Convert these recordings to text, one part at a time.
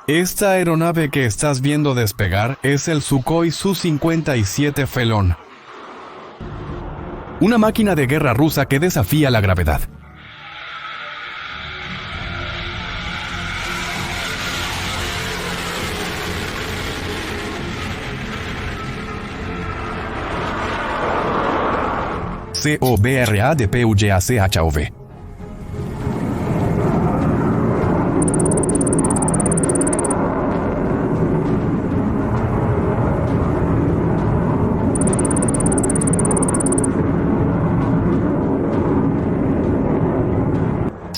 Esta aeronave que estás viendo despegar es el Sukhoi Su-57 Felon, una máquina de guerra rusa que desafía la gravedad. COBRADPUGACHOV.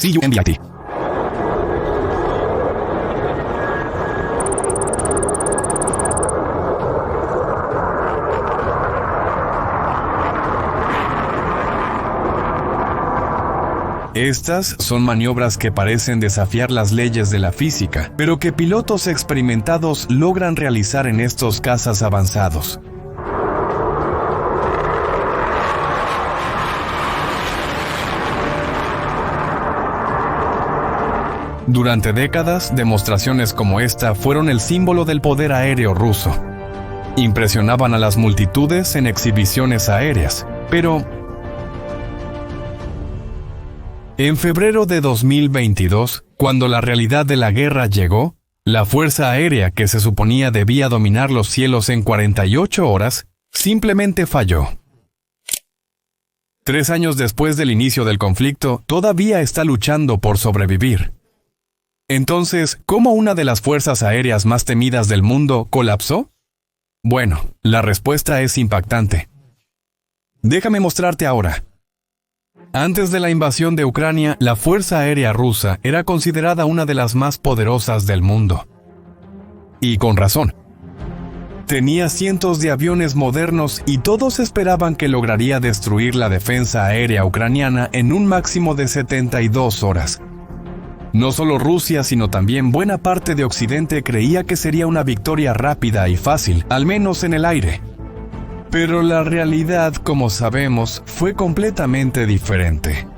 CUMBIT. Estas son maniobras que parecen desafiar las leyes de la física, pero que pilotos experimentados logran realizar en estos cazas avanzados. Durante décadas, demostraciones como esta fueron el símbolo del poder aéreo ruso. Impresionaban a las multitudes en exhibiciones aéreas, pero en febrero de 2022, cuando la realidad de la guerra llegó, la Fuerza Aérea que se suponía debía dominar los cielos en 48 horas, simplemente falló. 3 años después del inicio del conflicto, todavía está luchando por sobrevivir. Entonces, ¿cómo una de las fuerzas aéreas más temidas del mundo colapsó? Bueno, la respuesta es impactante. Déjame mostrarte ahora. Antes de la invasión de Ucrania, la Fuerza Aérea Rusa era considerada una de las más poderosas del mundo. Y con razón. Tenía cientos de aviones modernos y todos esperaban que lograría destruir la defensa aérea ucraniana en un máximo de 72 horas. No solo Rusia, sino también buena parte de Occidente creía que sería una victoria rápida y fácil, al menos en el aire. Pero la realidad, como sabemos, fue completamente diferente.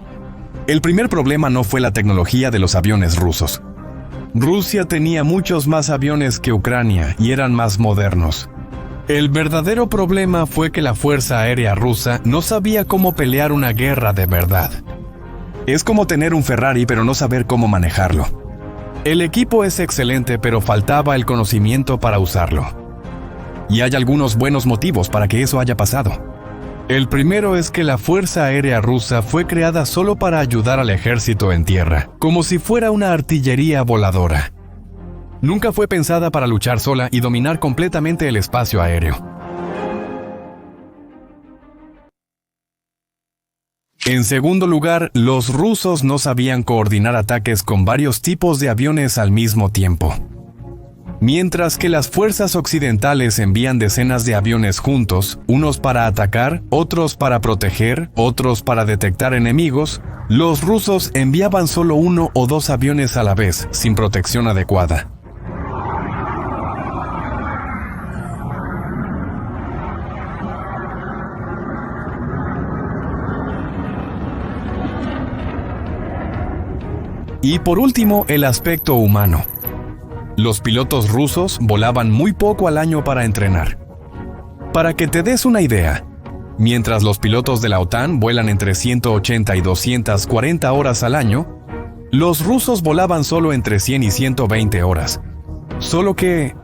El primer problema no fue la tecnología de los aviones rusos. Rusia tenía muchos más aviones que Ucrania y eran más modernos. El verdadero problema fue que la Fuerza Aérea Rusa no sabía cómo pelear una guerra de verdad. Es como tener un Ferrari pero no saber cómo manejarlo. El equipo es excelente, pero faltaba el conocimiento para usarlo. Y hay algunos buenos motivos para que eso haya pasado. El primero es que la Fuerza Aérea Rusa fue creada solo para ayudar al ejército en tierra, como si fuera una artillería voladora. Nunca fue pensada para luchar sola y dominar completamente el espacio aéreo. En segundo lugar, los rusos no sabían coordinar ataques con varios tipos de aviones al mismo tiempo. Mientras que las fuerzas occidentales envían decenas de aviones juntos, unos para atacar, otros para proteger, otros para detectar enemigos, los rusos enviaban solo 1 o 2 aviones a la vez, sin protección adecuada. Y por último, el aspecto humano. Los pilotos rusos volaban muy poco al año para entrenar. Para que te des una idea, mientras los pilotos de la OTAN vuelan entre 180 y 240 horas al año, los rusos volaban solo entre 100 y 120 horas. Solo que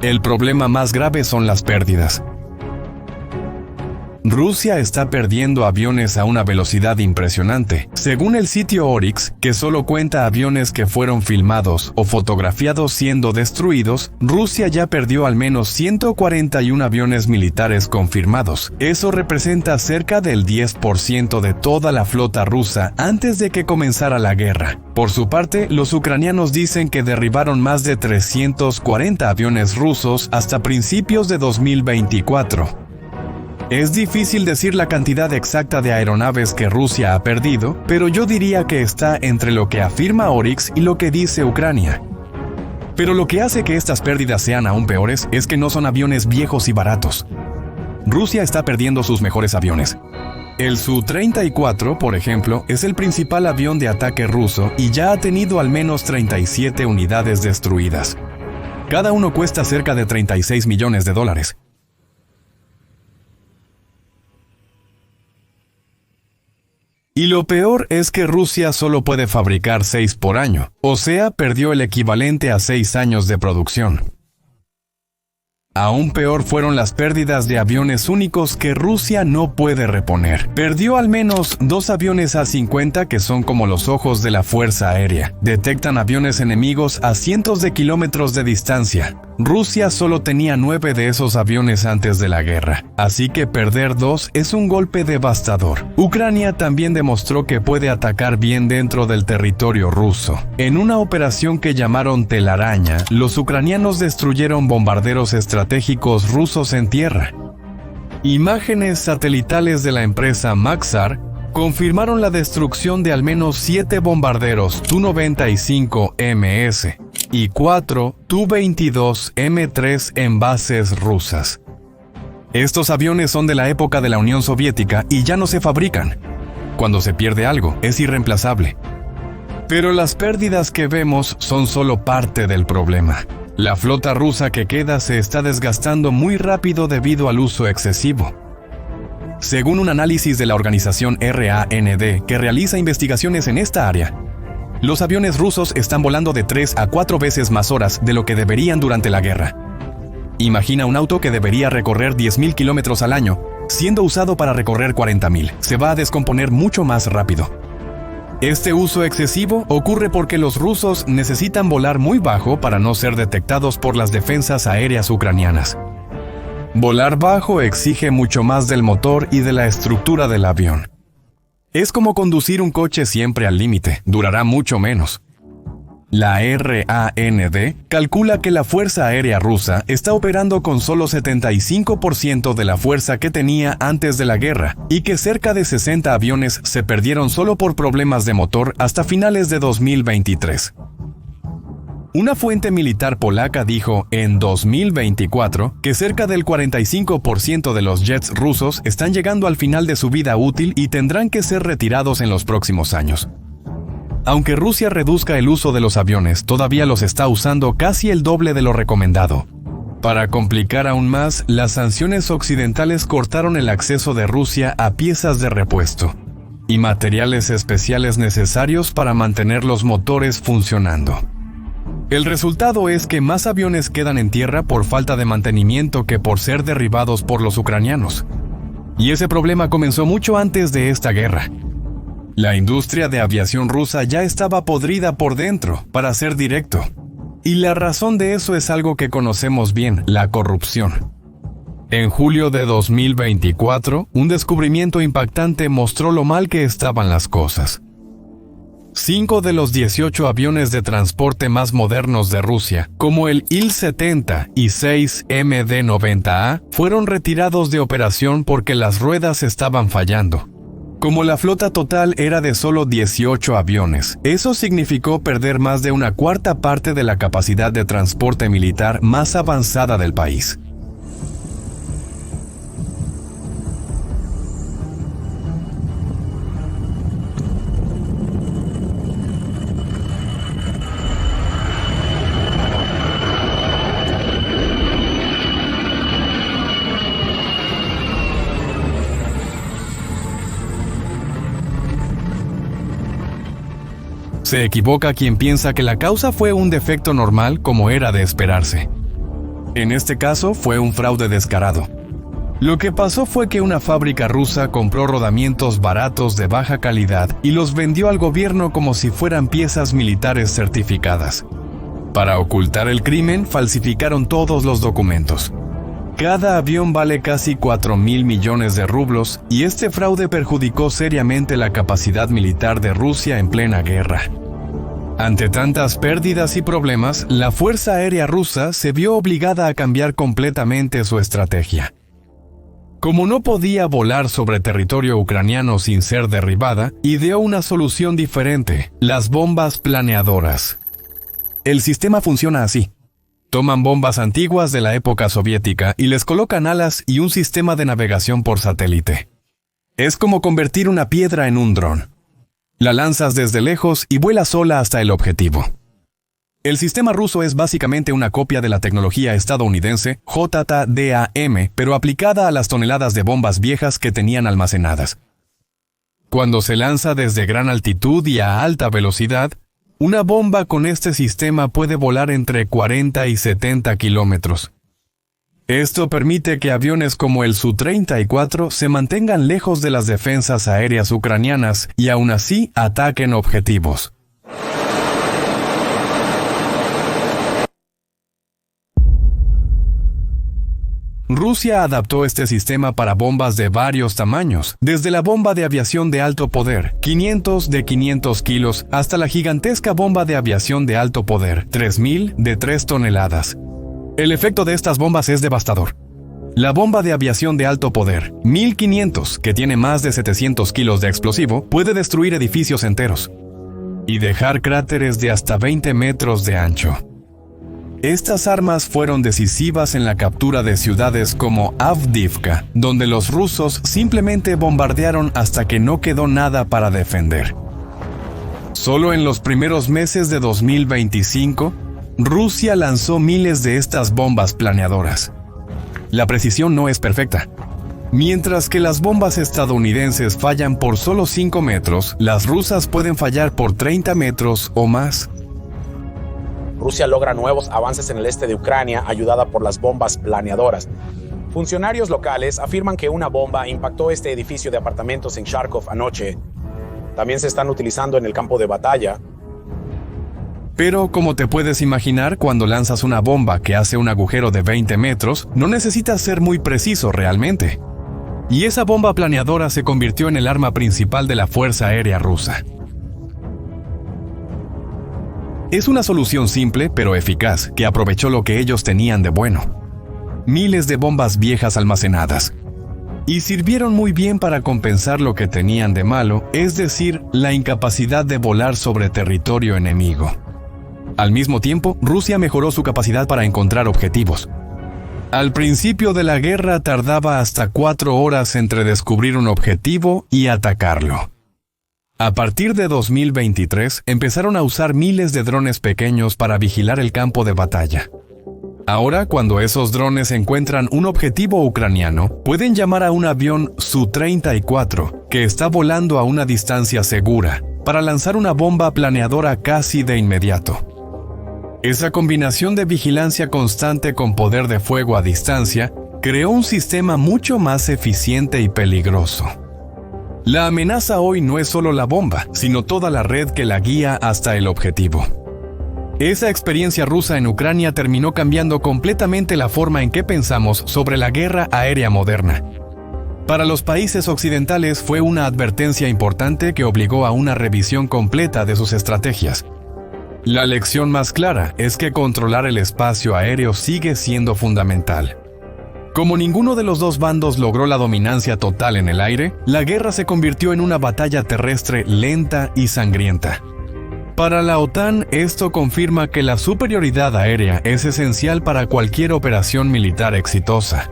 el problema más grave son las pérdidas. Rusia está perdiendo aviones a una velocidad impresionante. Según el sitio Oryx, que solo cuenta aviones que fueron filmados o fotografiados siendo destruidos, Rusia ya perdió al menos 141 aviones militares confirmados. Eso representa cerca del 10% de toda la flota rusa antes de que comenzara la guerra. Por su parte, los ucranianos dicen que derribaron más de 340 aviones rusos hasta principios de 2024. Es difícil decir la cantidad exacta de aeronaves que Rusia ha perdido, pero yo diría que está entre lo que afirma Oryx y lo que dice Ucrania. Pero lo que hace que estas pérdidas sean aún peores es que no son aviones viejos y baratos. Rusia está perdiendo sus mejores aviones. El Su-34, por ejemplo, es el principal avión de ataque ruso y ya ha tenido al menos 37 unidades destruidas. Cada uno cuesta cerca de $36 millones. Y lo peor es que Rusia solo puede fabricar 6 por año, o sea, perdió el equivalente a 6 años de producción. Aún peor fueron las pérdidas de aviones únicos que Rusia no puede reponer. Perdió al menos 2 aviones A-50 que son como los ojos de la Fuerza Aérea. Detectan aviones enemigos a cientos de kilómetros de distancia. Rusia solo tenía 9 de esos aviones antes de la guerra, así que perder 2 es un golpe devastador. Ucrania también demostró que puede atacar bien dentro del territorio ruso. En una operación que llamaron Telaraña, los ucranianos destruyeron bombarderos estratégicos rusos en tierra. Imágenes satelitales de la empresa Maxar confirmaron la destrucción de al menos 7 bombarderos Tu-95MS y 4 Tu-22M3 en bases rusas. Estos aviones son de la época de la Unión Soviética y ya no se fabrican. Cuando se pierde algo, es irreemplazable. Pero las pérdidas que vemos son solo parte del problema. La flota rusa que queda se está desgastando muy rápido debido al uso excesivo. Según un análisis de la organización RAND, que realiza investigaciones en esta área, los aviones rusos están volando de 3 a 4 veces más horas de lo que deberían durante la guerra. Imagina un auto que debería recorrer 10.000 kilómetros al año, siendo usado para recorrer 40.000. Se va a descomponer mucho más rápido. Este uso excesivo ocurre porque los rusos necesitan volar muy bajo para no ser detectados por las defensas aéreas ucranianas. Volar bajo exige mucho más del motor y de la estructura del avión. Es como conducir un coche siempre al límite, durará mucho menos. La RAND calcula que la Fuerza Aérea Rusa está operando con solo 75% de la fuerza que tenía antes de la guerra y que cerca de 60 aviones se perdieron solo por problemas de motor hasta finales de 2023. Una fuente militar polaca dijo en 2024 que cerca del 45% de los jets rusos están llegando al final de su vida útil y tendrán que ser retirados en los próximos años. Aunque Rusia reduzca el uso de los aviones, todavía los está usando casi el doble de lo recomendado. Para complicar aún más, las sanciones occidentales cortaron el acceso de Rusia a piezas de repuesto y materiales especiales necesarios para mantener los motores funcionando. El resultado es que más aviones quedan en tierra por falta de mantenimiento que por ser derribados por los ucranianos. Y ese problema comenzó mucho antes de esta guerra. La industria de aviación rusa ya estaba podrida por dentro, para ser directo. Y la razón de eso es algo que conocemos bien, la corrupción. En julio de 2024, un descubrimiento impactante mostró lo mal que estaban las cosas. 5 de los 18 aviones de transporte más modernos de Rusia, como el Il-70 y 6 MD-90A, fueron retirados de operación porque las ruedas estaban fallando. Como la flota total era de solo 18 aviones, eso significó perder más de una cuarta parte de la capacidad de transporte militar más avanzada del país. Se equivoca quien piensa que la causa fue un defecto normal como era de esperarse. En este caso fue un fraude descarado. Lo que pasó fue que una fábrica rusa compró rodamientos baratos de baja calidad y los vendió al gobierno como si fueran piezas militares certificadas. Para ocultar el crimen, falsificaron todos los documentos. Cada avión vale casi 4.000 millones de rublos y este fraude perjudicó seriamente la capacidad militar de Rusia en plena guerra. Ante tantas pérdidas y problemas, la Fuerza Aérea Rusa se vio obligada a cambiar completamente su estrategia. Como no podía volar sobre territorio ucraniano sin ser derribada, ideó una solución diferente: las bombas planeadoras. El sistema funciona así. Toman bombas antiguas de la época soviética y les colocan alas y un sistema de navegación por satélite. Es como convertir una piedra en un dron. La lanzas desde lejos y vuela sola hasta el objetivo. El sistema ruso es básicamente una copia de la tecnología estadounidense JTDAM, pero aplicada a las toneladas de bombas viejas que tenían almacenadas. Cuando se lanza desde gran altitud y a alta velocidad, una bomba con este sistema puede volar entre 40 y 70 kilómetros. Esto permite que aviones como el Su-34 se mantengan lejos de las defensas aéreas ucranianas y aún así ataquen objetivos. Rusia adaptó este sistema para bombas de varios tamaños, desde la bomba de aviación de alto poder, 500 de 500 kilos, hasta la gigantesca bomba de aviación de alto poder, 3000 de 3 toneladas. El efecto de estas bombas es devastador. La bomba de aviación de alto poder, 1500, que tiene más de 700 kilos de explosivo, puede destruir edificios enteros y dejar cráteres de hasta 20 metros de ancho. Estas armas fueron decisivas en la captura de ciudades como Avdiivka, donde los rusos simplemente bombardearon hasta que no quedó nada para defender. Solo en los primeros meses de 2025, Rusia lanzó miles de estas bombas planeadoras. La precisión no es perfecta. Mientras que las bombas estadounidenses fallan por solo 5 metros, las rusas pueden fallar por 30 metros o más. Rusia logra nuevos avances en el este de Ucrania, ayudada por las bombas planeadoras. Funcionarios locales afirman que una bomba impactó este edificio de apartamentos en Kharkov anoche. También se están utilizando en el campo de batalla. Pero como te puedes imaginar, cuando lanzas una bomba que hace un agujero de 20 metros, no necesitas ser muy preciso realmente. Y esa bomba planeadora se convirtió en el arma principal de la Fuerza Aérea Rusa. Es una solución simple pero eficaz que aprovechó lo que ellos tenían de bueno. Miles de bombas viejas almacenadas. Y sirvieron muy bien para compensar lo que tenían de malo, es decir, la incapacidad de volar sobre territorio enemigo. Al mismo tiempo, Rusia mejoró su capacidad para encontrar objetivos. Al principio de la guerra tardaba hasta 4 horas entre descubrir un objetivo y atacarlo. A partir de 2023, empezaron a usar miles de drones pequeños para vigilar el campo de batalla. Ahora, cuando esos drones encuentran un objetivo ucraniano, pueden llamar a un avión Su-34, que está volando a una distancia segura, para lanzar una bomba planeadora casi de inmediato. Esa combinación de vigilancia constante con poder de fuego a distancia creó un sistema mucho más eficiente y peligroso. La amenaza hoy no es solo la bomba, sino toda la red que la guía hasta el objetivo. Esa experiencia rusa en Ucrania terminó cambiando completamente la forma en que pensamos sobre la guerra aérea moderna. Para los países occidentales fue una advertencia importante que obligó a una revisión completa de sus estrategias. La lección más clara es que controlar el espacio aéreo sigue siendo fundamental. Como ninguno de los dos bandos logró la dominancia total en el aire, la guerra se convirtió en una batalla terrestre lenta y sangrienta. Para la OTAN, esto confirma que la superioridad aérea es esencial para cualquier operación militar exitosa.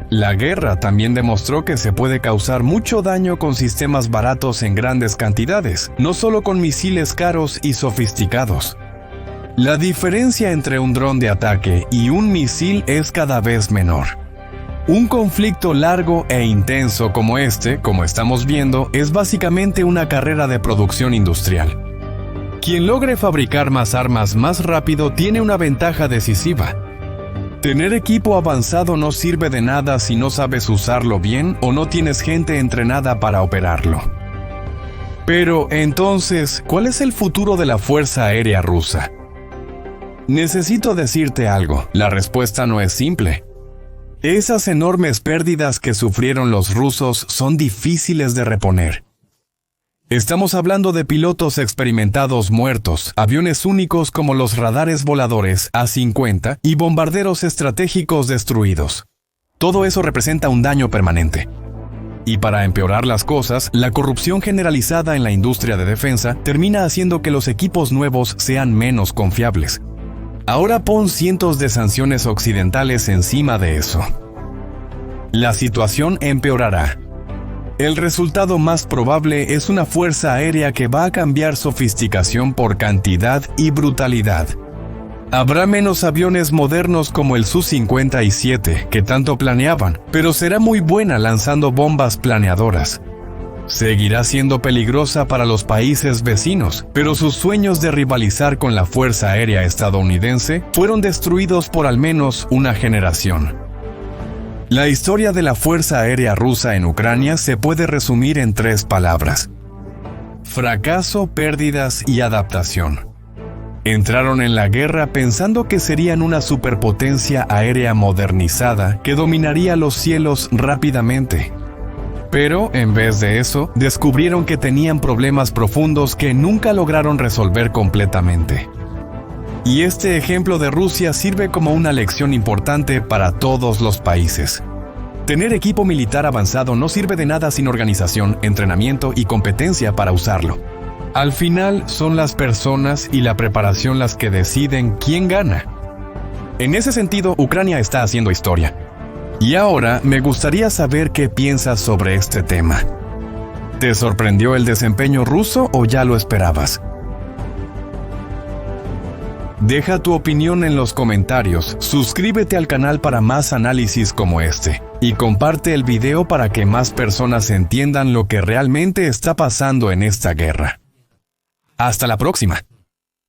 La guerra también demostró que se puede causar mucho daño con sistemas baratos en grandes cantidades, no solo con misiles caros y sofisticados. La diferencia entre un dron de ataque y un misil es cada vez menor. Un conflicto largo e intenso como este, como estamos viendo, es básicamente una carrera de producción industrial. Quien logre fabricar más armas más rápido tiene una ventaja decisiva. Tener equipo avanzado no sirve de nada si no sabes usarlo bien o no tienes gente entrenada para operarlo. Pero entonces, ¿cuál es el futuro de la Fuerza Aérea Rusa? Necesito decirte algo, la respuesta no es simple. Esas enormes pérdidas que sufrieron los rusos son difíciles de reponer. Estamos hablando de pilotos experimentados muertos, aviones únicos como los radares voladores A-50 y bombarderos estratégicos destruidos. Todo eso representa un daño permanente. Y para empeorar las cosas, la corrupción generalizada en la industria de defensa termina haciendo que los equipos nuevos sean menos confiables. Ahora pon cientos de sanciones occidentales encima de eso. La situación empeorará. El resultado más probable es una fuerza aérea que va a cambiar sofisticación por cantidad y brutalidad. Habrá menos aviones modernos como el Su-57 que tanto planeaban, pero será muy buena lanzando bombas planeadoras. Seguirá siendo peligrosa para los países vecinos, pero sus sueños de rivalizar con la Fuerza Aérea estadounidense fueron destruidos por al menos una generación. La historia de la Fuerza Aérea rusa en Ucrania se puede resumir en 3 palabras: fracaso, pérdidas y adaptación. Entraron en la guerra pensando que serían una superpotencia aérea modernizada que dominaría los cielos rápidamente. Pero, en vez de eso, descubrieron que tenían problemas profundos que nunca lograron resolver completamente. Y este ejemplo de Rusia sirve como una lección importante para todos los países. Tener equipo militar avanzado no sirve de nada sin organización, entrenamiento y competencia para usarlo. Al final, son las personas y la preparación las que deciden quién gana. En ese sentido, Ucrania está haciendo historia. Y ahora me gustaría saber qué piensas sobre este tema. ¿Te sorprendió el desempeño ruso o ya lo esperabas? Deja tu opinión en los comentarios, suscríbete al canal para más análisis como este, y comparte el video para que más personas entiendan lo que realmente está pasando en esta guerra. Hasta la próxima.